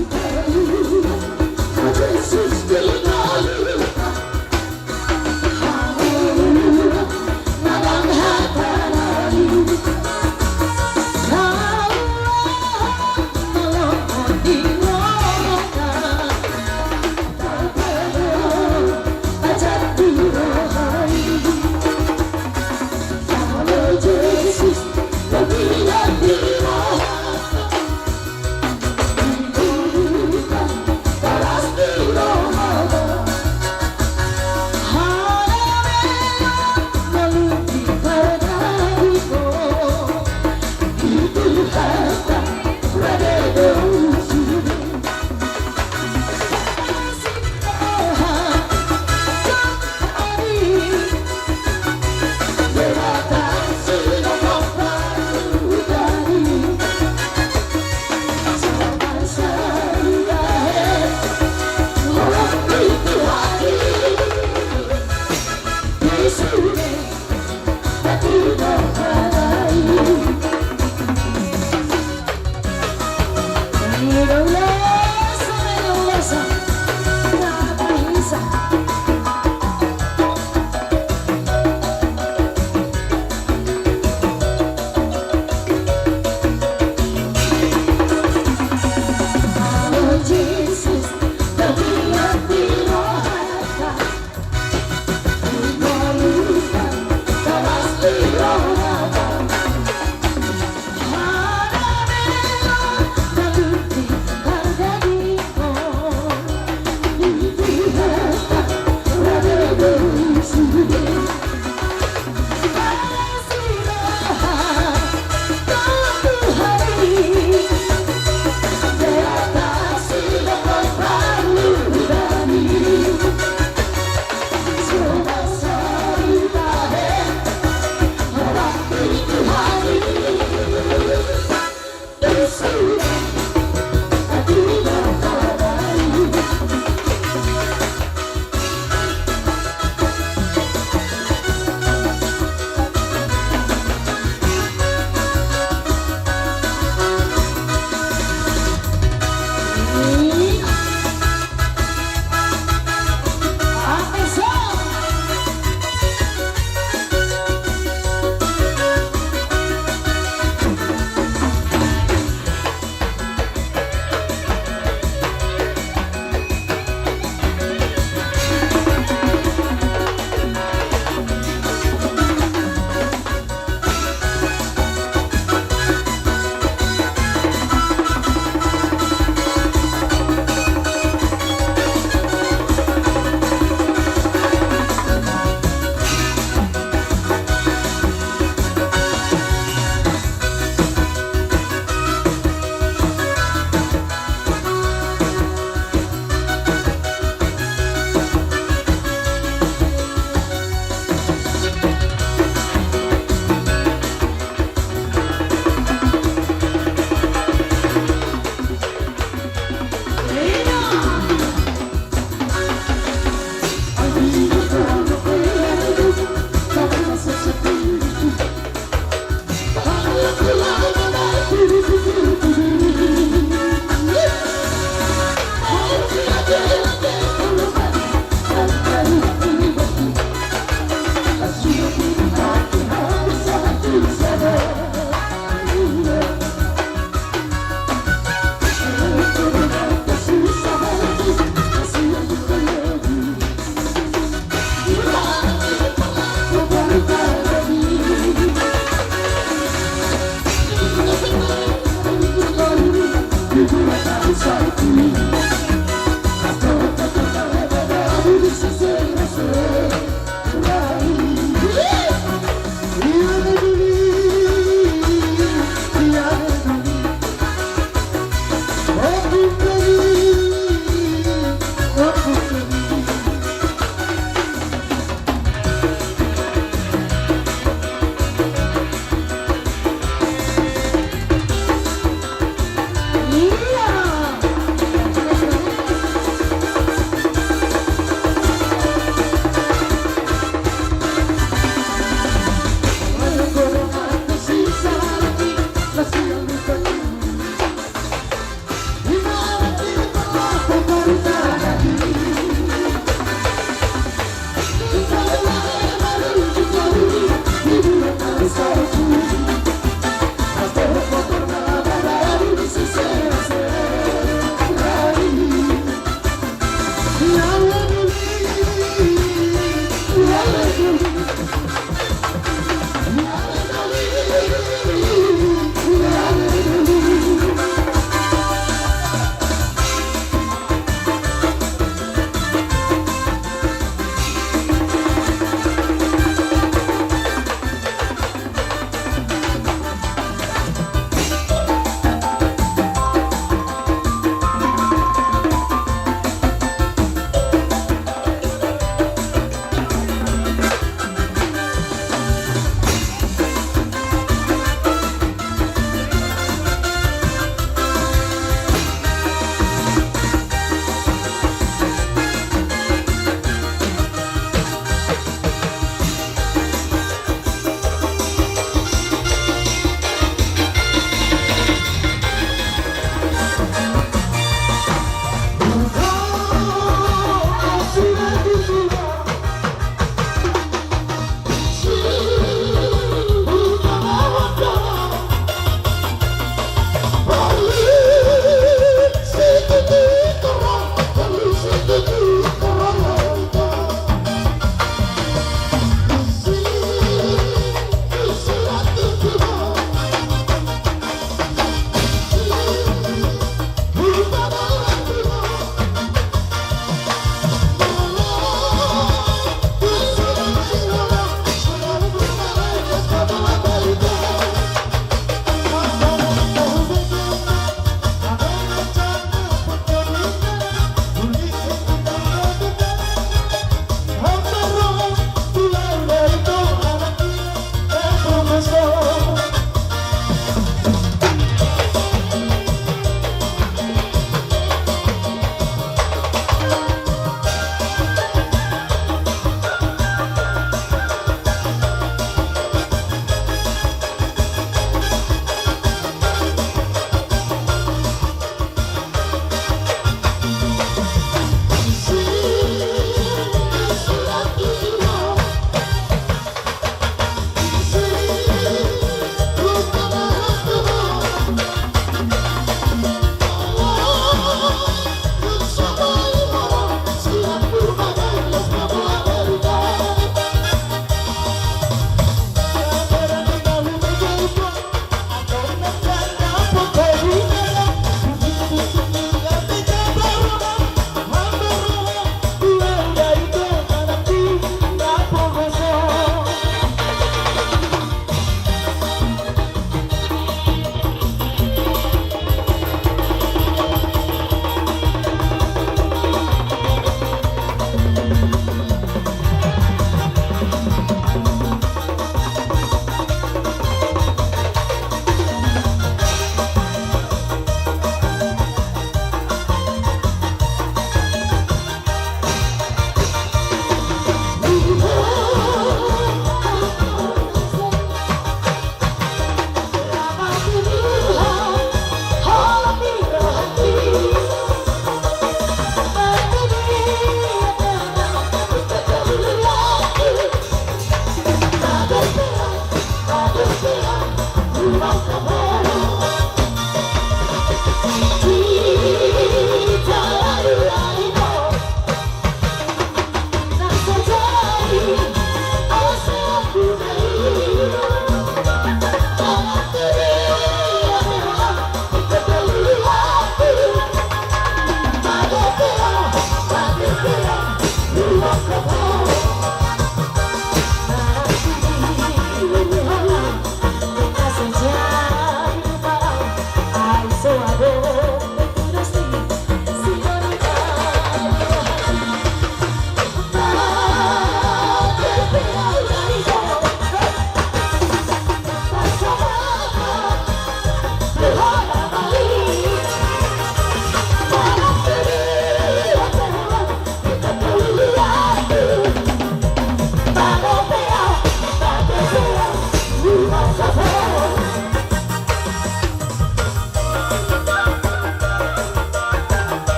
Para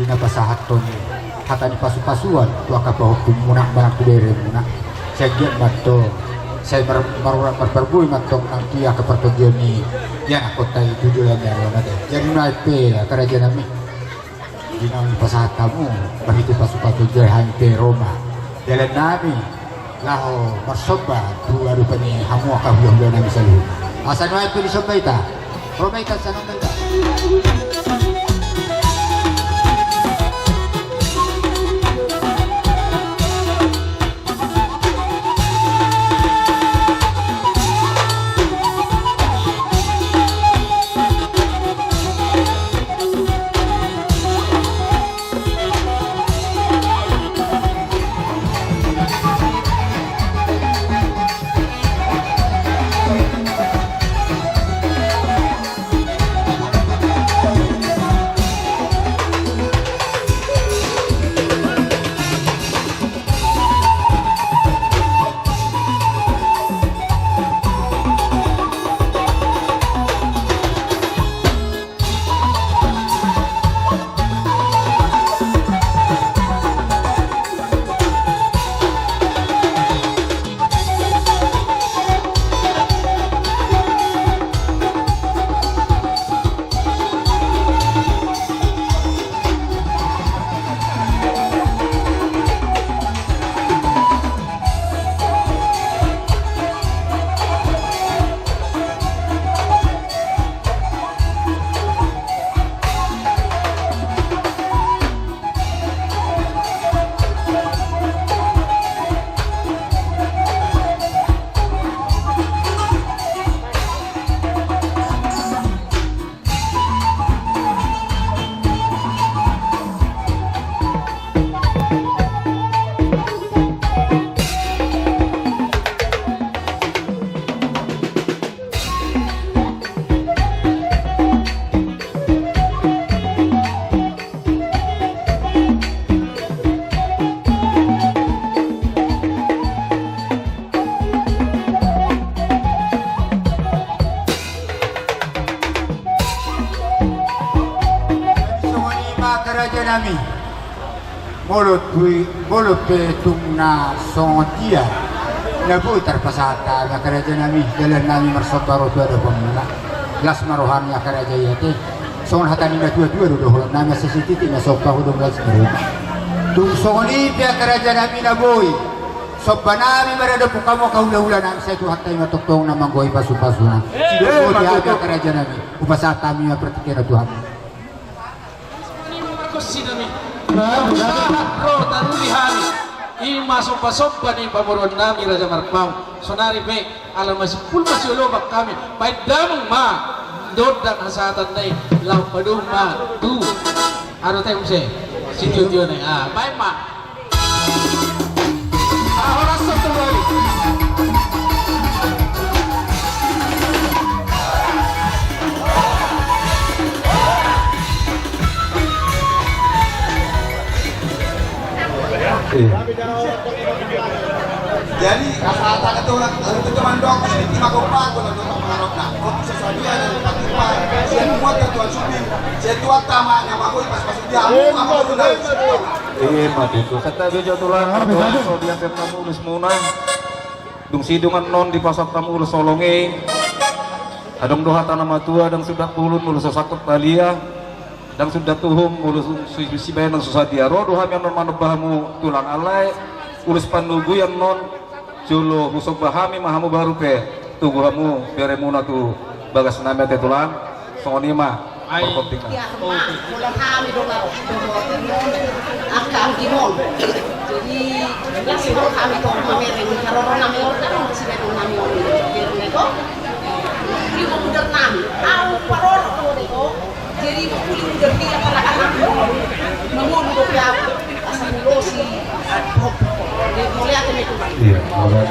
Dina pasahat toni hatani pasu-pasuan tu akabahu munak barang kudere munak segian matto saya baru berbui matong nanti ke pertujuan ni yang aku tahu tujuan yang ada jadi naik pe kerajaan kami dina pasahat kamu begitu pasu-pasu hante Roma jalan nami laho bersoba dua rupanya hamu akabahu nami selalu asal naik pe disoba ita Roma ita sana ita Pak kerajaan nami mulut petung na songotia na bu terpesata na kerajaan nami jalan nami mersobaru tu ada pemula las marohannya kerajaan yate songon hatani na dua-dua dodo nami sesititi na sopa hudung las mereka tung songoni pia kerajaan nami na boy sopa nami merada pukamu kaula-ula nami saya tu hatai matokong na manggoi pasu-pasuna sido dia ada kerajaan nami upasata kami pertikira Tuhan sinami bro tarulihan ima sopa-sopa ni pamuruan nami Raja Marpau sonari be alam masih pun masih lobak kami baik damang ma dodak hasatan nai lau padung ma tu aro tayo se situdio nai baik ma ahora soto boy jadi kata-kata itu cuma dong sedikit magopa kalau dong mengarokna kok sesuatu yang pakipa saya buat tuan subing saya tuat tamanya magoi pas dia aku udah mati itu kata bejo tulang so dia kamu ulus munang dung sidungan non di pasar tamu ulus solonge adong doha tanah matua dan sudah pulun ulus sakut talia dan sudah tuhum ulus si bayan susah dia roh doha yang non manubahamu tulang alai ulus panugu yang non Jolo busok bahami mahamu baru pe tugu hamu biar emuna tu bagas nama te tulang songoni mah perpenting ya mulai kami dong akan dimol jadi nasi dong kami dong pamerin kalau orang nami orang kan masih ada nami orang jadi nego di mau udah nami au paror tuh nego jadi kulit udah dia kalau anak mau udah ya asal losi mulai akan itu iya mulai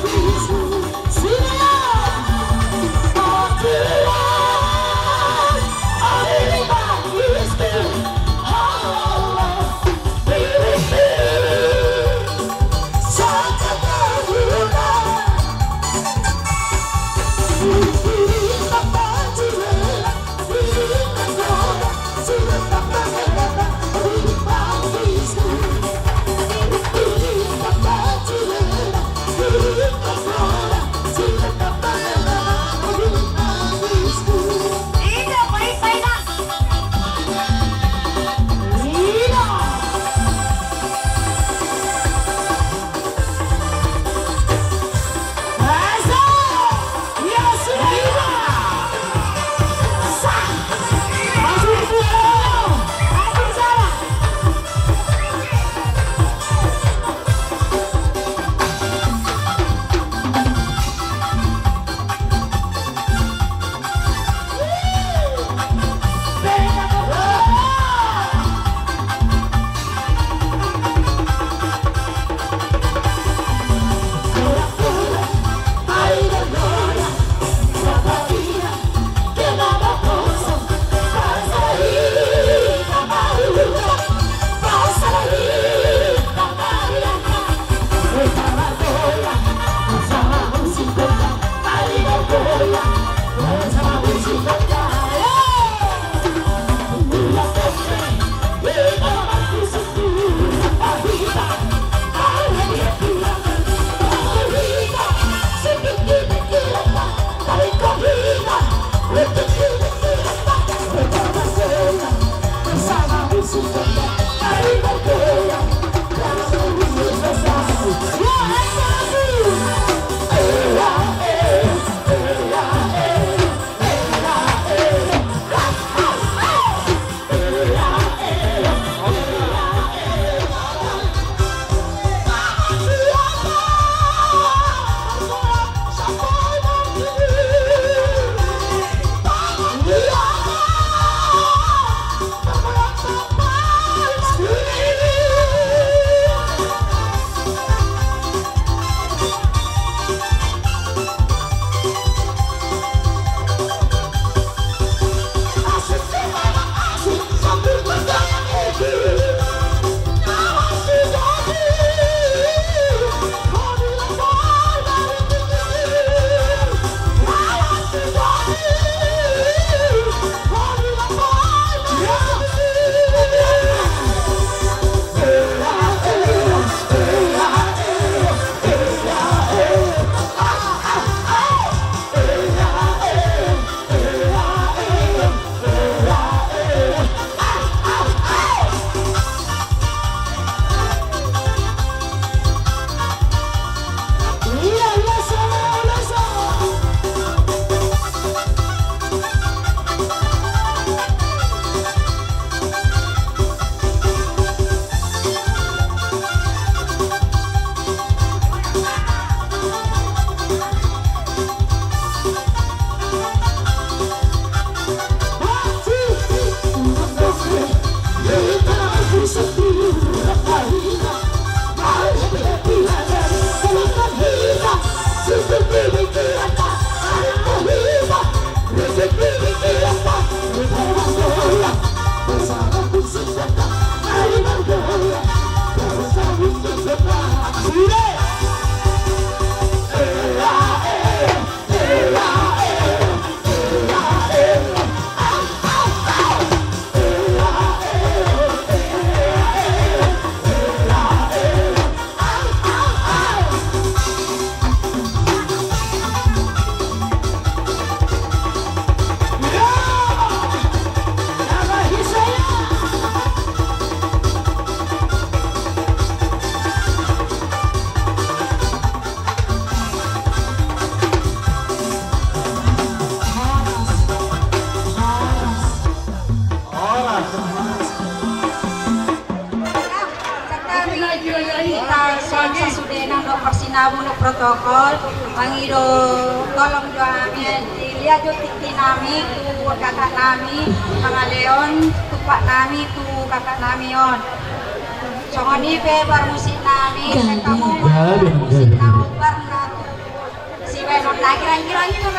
Please muna protokol mangido tolong jo amin lihat jo tikti nami tu kakak nami mga leon tupak nami tu kakak nami on songoni pe bar musik nami kamu musik nami bar na si benon na kira-kira itu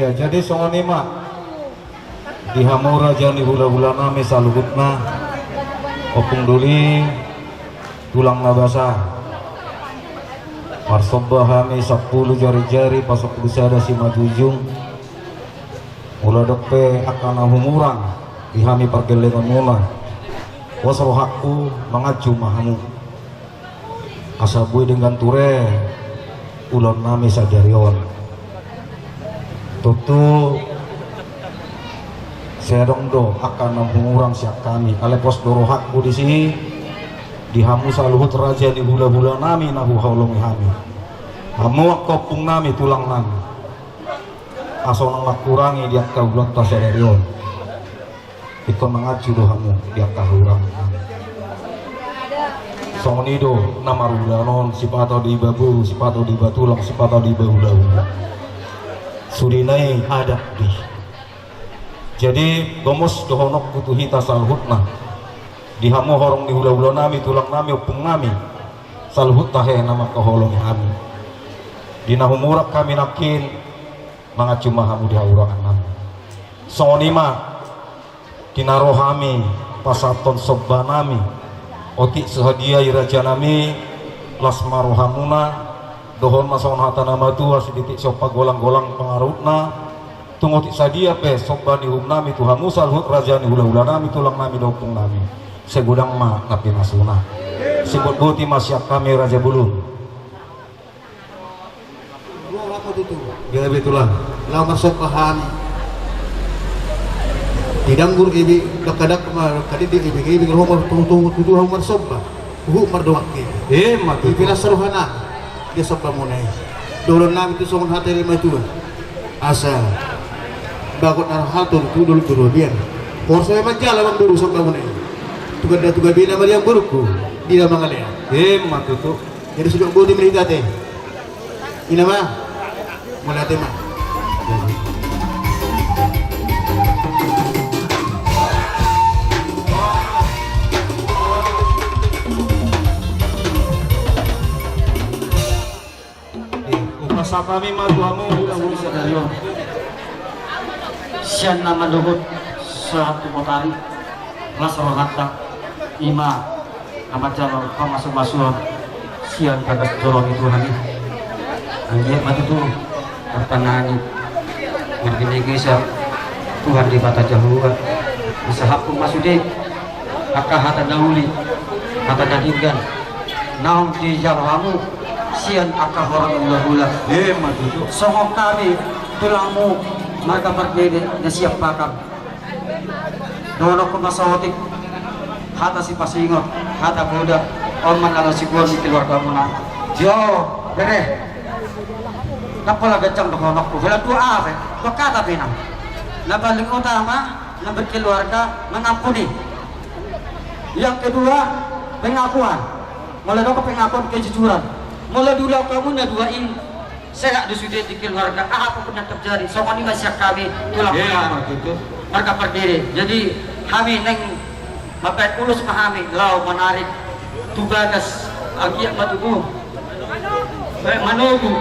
Iya, jadi songon ima di hamura jani hula-hula nami saluhutna opung duli tulang nabasa marsobah hami 10 jari-jari pasok busada si majujung mula depe akan humurang di hami pergelengan mula wasroh hakku mengaju mahamu asabui dengan ture ulon nami sadarion tutu serong do akan mengurang siap kami alepos doro hakku di sini dihamu saluhut raja di hula-hula nami nahu haulungi hami hamu kopung nami tulang nami asal nang kurangi dia kau bulan tasadarion ikon mengaju do hamu dia kahurang songonido nama rulanon sipato di babu sipato di batulang sipato di bau-bau surinai ada di jadi gomos dohonok kutu hita salhutna dihamu horong di hula-hula nami tulang nami upung nami salhut tahe nama keholong kami dinahumurak kami nakin mangacu mahamu di haurangan nami sonima dinarohami pasaton sobba nami otik sehadia iraja nami lasmarohamuna dohon masaon hata nama tua sedikit sopa golang-golang pengarutna tunggu tik sadia pe sopa di hum nami tuhan musal hut raja ni hula-hula nami tulang nami dopung nami segudang ma tapi masuna sebut buti masyak kami raja bulun Dua apa itu? Bila betulan, lau masuk paham. Tidanggur ibi kadak kadi di ibi ngomong tunggu tuduh masuk bah. Mar doak ke. mati Bila seruhana dia sopa munai. Dolon nami tu songon hati lima tu. Asa bagot hal tu dulu dia. Por saya menjala bang dulu sopa munai. Tugas bina Maria burukku dia mangalea. mati tu Jadi sudah bodi mereka teh. Ina mah mulai tema. upasa kami maduhamu hula-hula sadarion sian nama luhut sehatu motari lasro hatta ima amat jalur masuk sian kagas dorong itu lagi dia mati tuh pertanyaan begini kisah Tuhan di bata jahuan bisa hakku masudi akah hata dahuli hata dadinggan naung di jarwamu sian akah orang hula-hula mati tu songok kami tulangmu mereka berbeda dan siap pakam dono ko masawotik hata si pasingot hata budak oman ala si buwan di keluarga mo na yo dere napala gacang dokonok ko wala tu ave bakata pinang nabaling utama na berkeluarga mengampuni yang kedua pengakuan mulai dong pengakuan kejujuran mulai dulu kamu nyaduain saya disudah di keluarga apapun yang terjadi soalnya ini masih kami tulang mereka berdiri jadi kami neng mapet ulus mahami lau menarik tugas agiak matubu manogu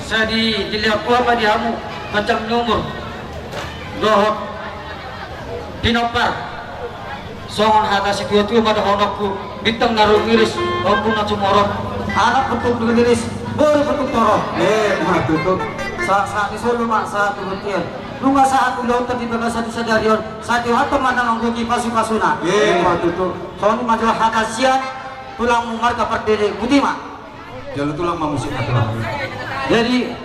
saya dilihat apa diamu macam nomor dohot dinopar songon hata si tua pada honokku bintang naruh iris maupun nacumorot anak betul iris baru betul torong matu tu saat disuruh mak saat turutian lu nggak saat ulau tadi bagasa di sadarion saat itu apa mana menggugi pasu-pasuna matu tu soalnya majulah hata sian tulang marga perdiri budi mak jalur tulang mamusik atulah jadi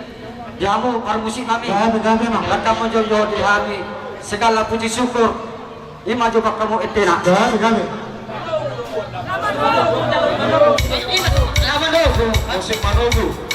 jamu para musik kami kata menjauh di kami segala puji syukur ima coba kamu etena musik manogu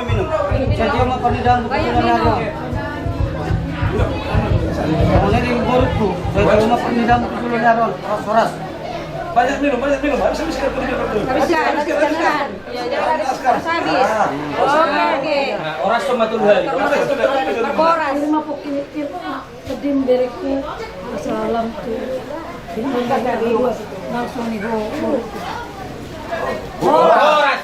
minum. Saya cuma pernidang kebetulan ada. Kemudian yang burukku, saya cuma pernidang kebetulan ada. Keras. Banyak minum, habis kan Jangan. Ya, jangan habis. Oke. orang sama tuh hari. Boras. Terima pokoknya kedim berekku salam tuh ini dari langsung nih go. Orang